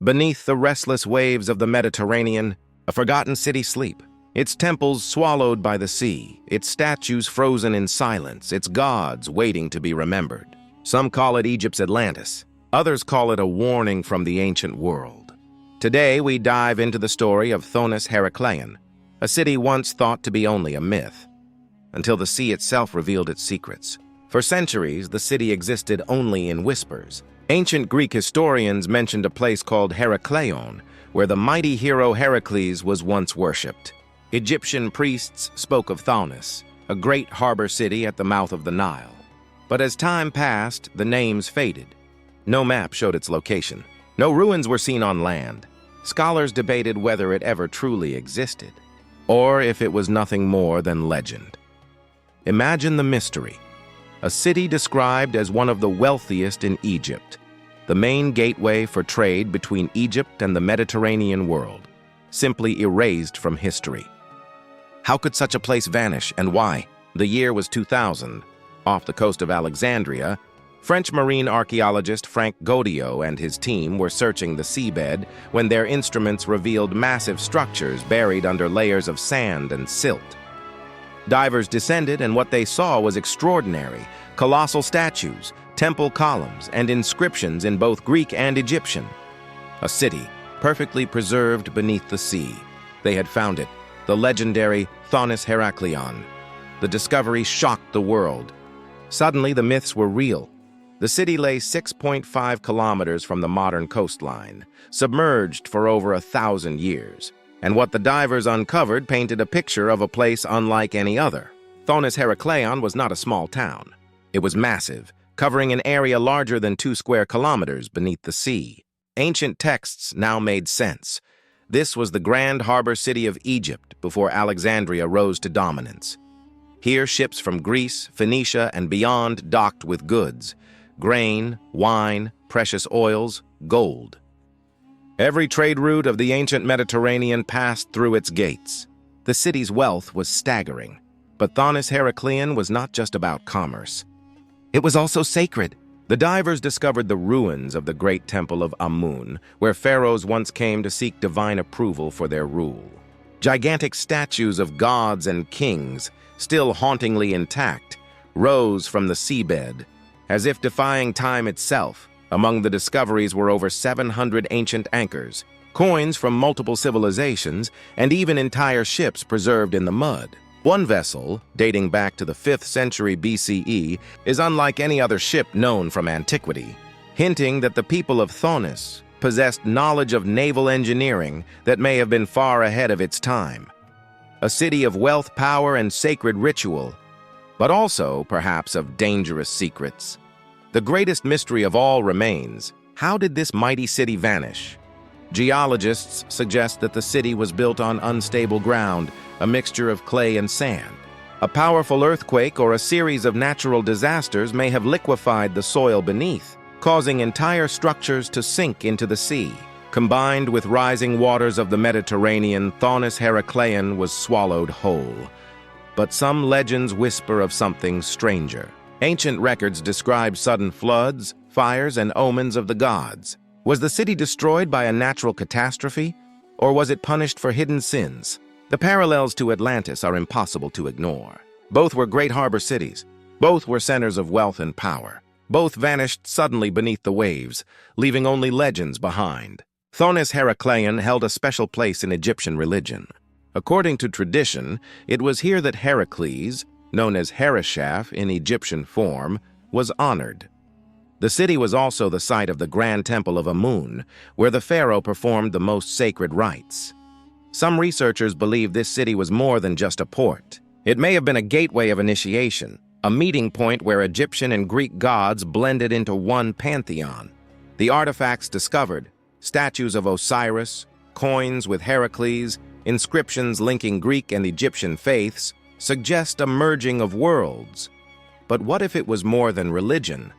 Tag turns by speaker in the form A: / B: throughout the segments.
A: Beneath the restless waves of the Mediterranean, a forgotten city sleep. Its temples swallowed by the sea, its statues frozen in silence, its gods waiting to be remembered. Some call it Egypt's Atlantis. Others call it a warning from the ancient world. Today, we dive into the story of Thonis Heracleion, a city once thought to be only a myth, until the sea itself revealed its secrets. For centuries, the city existed only in whispers. Ancient Greek historians mentioned a place called Heracleion, where the mighty hero Heracles was once worshipped. Egyptian priests spoke of Thonis, a great harbor city at the mouth of the Nile. But as time passed, the names faded. No map showed its location. No ruins were seen on land. Scholars debated whether it ever truly existed, or if it was nothing more than legend. Imagine the mystery. A city described as one of the wealthiest in Egypt, the main gateway for trade between Egypt and the Mediterranean world, simply erased from history. How could such a place vanish, and why? The year was 2000. Off the coast of Alexandria, French marine archaeologist Frank Godiot and his team were searching the seabed when their instruments revealed massive structures buried under layers of sand and silt. Divers descended, and what they saw was extraordinary: colossal statues, temple columns, and inscriptions in both Greek and Egyptian. A city, perfectly preserved beneath the sea. They had found it, the legendary Thonis Heracleion. The discovery shocked the world. Suddenly, the myths were real. The city lay 6.5 kilometers from the modern coastline, submerged for over 1,000 years. And what the divers uncovered painted a picture of a place unlike any other. Thonis Heracleion was not a small town. It was massive, covering an area larger than 2 square kilometers beneath the sea. Ancient texts now made sense. This was the grand harbor city of Egypt before Alexandria rose to dominance. Here, ships from Greece, Phoenicia, and beyond docked with goods: grain, wine, precious oils, gold. Every trade route of the ancient Mediterranean passed through its gates. The city's wealth was staggering. But Thonis Heracleion was not just about commerce. It was also sacred. The divers discovered the ruins of the great temple of Amun, where pharaohs once came to seek divine approval for their rule. Gigantic statues of gods and kings, still hauntingly intact, rose from the seabed, as if defying time itself. Among the discoveries were over 700 ancient anchors, coins from multiple civilizations, and even entire ships preserved in the mud. One vessel, dating back to the 5th century BCE, is unlike any other ship known from antiquity, hinting that the people of Thonis possessed knowledge of naval engineering that may have been far ahead of its time. A city of wealth, power, and sacred ritual, but also, perhaps, of dangerous secrets. The greatest mystery of all remains: how did this mighty city vanish? Geologists suggest that the city was built on unstable ground, a mixture of clay and sand. A powerful earthquake or a series of natural disasters may have liquefied the soil beneath, causing entire structures to sink into the sea. Combined with rising waters of the Mediterranean, Thonis Heracleion was swallowed whole. But some legends whisper of something stranger. Ancient records describe sudden floods, fires, and omens of the gods. Was the city destroyed by a natural catastrophe, or was it punished for hidden sins? The parallels to Atlantis are impossible to ignore. Both were great harbor cities. Both were centers of wealth and power. Both vanished suddenly beneath the waves, leaving only legends behind. Thonis Heracleion held a special place in Egyptian religion. According to tradition, it was here that Heracles, known as Hereshaph in Egyptian form, was honored. The city was also the site of the Grand Temple of Amun, where the pharaoh performed the most sacred rites. Some researchers believe this city was more than just a port. It may have been a gateway of initiation, a meeting point where Egyptian and Greek gods blended into one pantheon. The artifacts discovered, statues of Osiris, coins with Heracles, inscriptions linking Greek and Egyptian faiths, suggest a merging of worlds. But what if it was more than religion?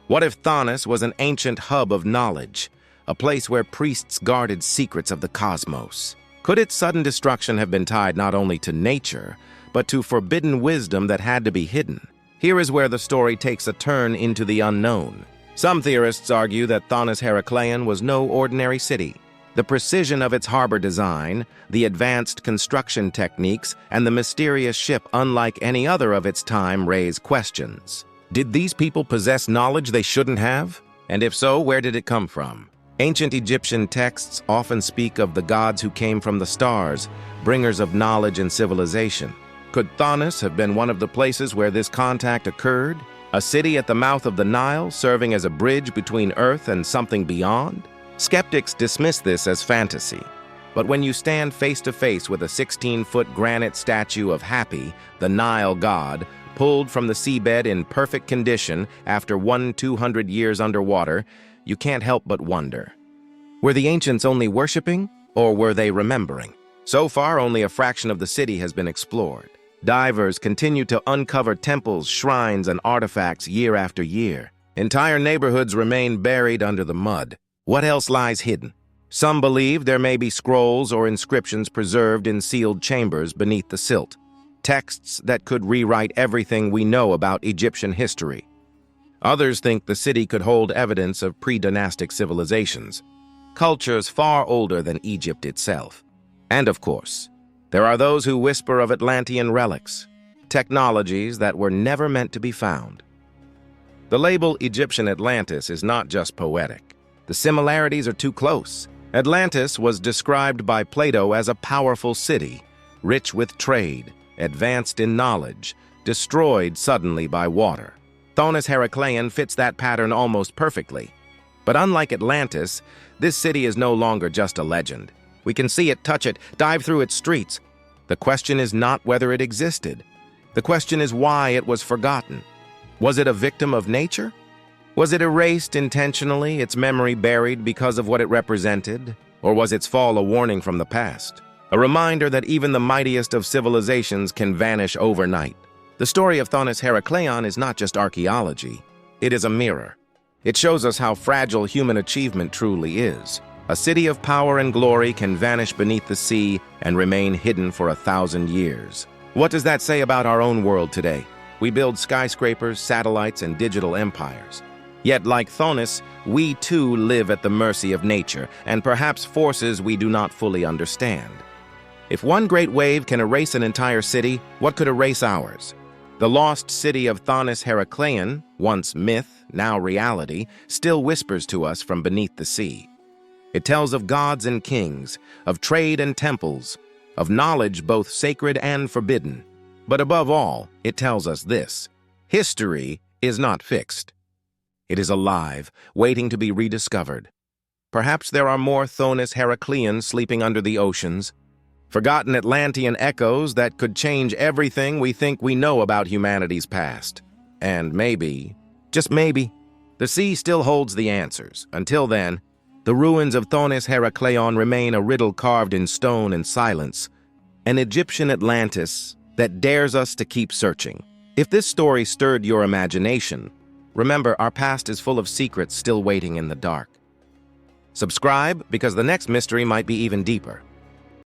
A: What if Thonis was an ancient hub of knowledge, a place where priests guarded secrets of the cosmos? Could its sudden destruction have been tied not only to nature, but to forbidden wisdom that had to be hidden? Here is where the story takes a turn into the unknown. Some theorists argue that Thonis Heracleion was no ordinary city. The precision of its harbor design, the advanced construction techniques, and the mysterious ship unlike any other of its time raise questions. Did these people possess knowledge they shouldn't have? And if so, where did it come from? Ancient Egyptian texts often speak of the gods who came from the stars, bringers of knowledge and civilization. Could Thonis have been one of the places where this contact occurred? A city at the mouth of the Nile serving as a bridge between Earth and something beyond? Skeptics dismiss this as fantasy. But when you stand face to face with a 16-foot granite statue of Hapi, the Nile god, pulled from the seabed in perfect condition after 200 years underwater, you can't help but wonder. Were the ancients only worshipping, or were they remembering? So far, only a fraction of the city has been explored. Divers continue to uncover temples, shrines, and artifacts year after year. Entire neighborhoods remain buried under the mud. What else lies hidden? Some believe there may be scrolls or inscriptions preserved in sealed chambers beneath the silt, texts that could rewrite everything we know about Egyptian history. Others think the city could hold evidence of pre-dynastic civilizations, cultures far older than Egypt itself. And of course, there are those who whisper of Atlantean relics, technologies that were never meant to be found. The label Egyptian Atlantis is not just poetic. The similarities are too close. Atlantis was described by Plato as a powerful city, rich with trade, advanced in knowledge, destroyed suddenly by water. Thonis Heracleion fits that pattern almost perfectly. But unlike Atlantis, this city is no longer just a legend. We can see it, touch it, dive through its streets. The question is not whether it existed. The question is why it was forgotten. Was it a victim of nature? Was it erased intentionally, its memory buried because of what it represented? Or was its fall a warning from the past? A reminder that even the mightiest of civilizations can vanish overnight. The story of Thonis Heracleion is not just archaeology. It is a mirror. It shows us how fragile human achievement truly is. A city of power and glory can vanish beneath the sea and remain hidden for 1,000 years. What does that say about our own world today? We build skyscrapers, satellites, and digital empires. Yet, like Thonis, we too live at the mercy of nature, and perhaps forces we do not fully understand. If one great wave can erase an entire city, what could erase ours? The lost city of Thonis Heracleion, once myth, now reality, still whispers to us from beneath the sea. It tells of gods and kings, of trade and temples, of knowledge both sacred and forbidden. But above all, it tells us this: history is not fixed. It is alive, waiting to be rediscovered. Perhaps there are more Thonis Heracleions sleeping under the oceans, forgotten Atlantean echoes that could change everything we think we know about humanity's past. And maybe, just maybe, the sea still holds the answers. Until then, the ruins of Thonis Heracleion remain a riddle carved in stone and silence, an Egyptian Atlantis that dares us to keep searching. If this story stirred your imagination, remember, our past is full of secrets still waiting in the dark. Subscribe, because the next mystery might be even deeper.